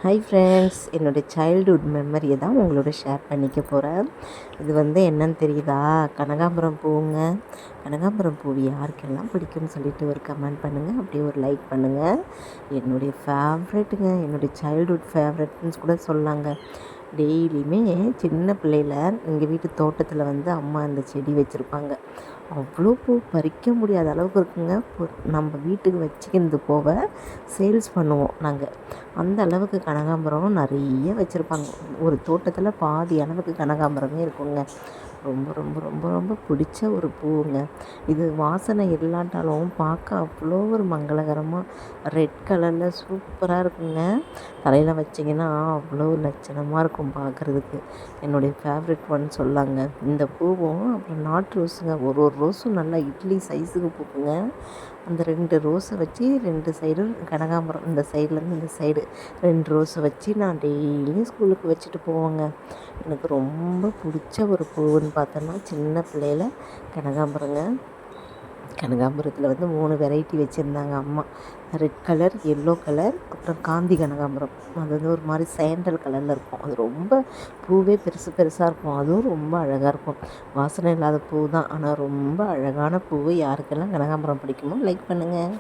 Hi friends, என்னுடைய childhood மெமரியை தான் உங்களோட ஷேர் பண்ணிக்க போகிறேன். இது என்னன்னு தெரியுதா? கனகாம்பரம் பூவுங்க. கனகாம்பரம் பூ யாருக்கெல்லாம் பிடிக்கும்னு சொல்லிட்டு ஒரு கமெண்ட் பண்ணுங்கள், அப்படியே ஒரு லைக் பண்ணுங்கள். என்னுடைய ஃபேவரெட்டுங்க, என்னுடைய சைல்டுஹுட் ஃபேவரெட்னு கூட சொல்லாங்க. டெய்லியுமே சின்ன பிள்ளையில் எங்கள் வீட்டு தோட்டத்தில் அம்மா இந்த செடி வச்சுருப்பாங்க. அவ்வளோ பூ பறிக்க முடியாத அளவுக்கு இருக்குங்க. நம்ம வீட்டுக்கு வச்சுக்கிறது போக சேல்ஸ் பண்ணுவோம் நாங்கள். அந்த அளவுக்கு கனகாம்பரம் நிறைய வச்சுருப்பாங்க. ஒரு தோட்டத்தில் பாதி அளவுக்கு கனகாம்பரமே இருக்குங்க. ரொம்ப ரொம்ப ரொம்ப ரொம்ப பிடிச்ச ஒரு பூவுங்க. இது வாசனை இல்லாட்டாலும் பார்க்க அவ்வளோ ஒரு மங்களகரமாக ரெட் கலரில் சூப்பராக இருக்குங்க. தலையில் வச்சிங்கன்னா அவ்வளோ லட்சணமாக இருக்கும் பார்க்குறதுக்கு. என்னுடைய ஃபேவரெட் ஒன் சொல்லாங்க. இந்த பூவும் அப்புறம் நாட்டு ரோஸுங்க. ஒரு ரோஸும் நல்லா இட்லி சைஸுக்கு பூக்குங்க. அந்த 2 ரோஸை வச்சு 2 சைடும் கனகாம்பரம், இந்த சைட்லேருந்து இந்த சைடு 2 ரோஸை வச்சு நான் டெய்லியும் ஸ்கூலுக்கு வச்சுட்டு போவேங்க. எனக்கு ரொம்ப பிடிச்ச ஒரு பூவுன்னு பார்த்தோன்னா சின்ன பிள்ளையில் கனகாம்பரங்க. கனகாம்பரத்தில் 3 வெரைட்டி வச்சுருந்தாங்க அம்மா. ரெட் கலர், எல்லோ கலர், அப்புறம் காந்தி கனகாம்பரம். அது ஒரு மாதிரி சேண்டல் கலரில் இருக்கும். அது ரொம்ப பூவே பெருசு பெருசாக இருக்கும். அதுவும் ரொம்ப அழகாக இருக்கும். வாசனை இல்லாத பூ தான், ஆனால் ரொம்ப அழகான பூ. யாருக்கெல்லாம் கனகாம்பரம் பிடிக்குமோ லைக் பண்ணுங்கள்.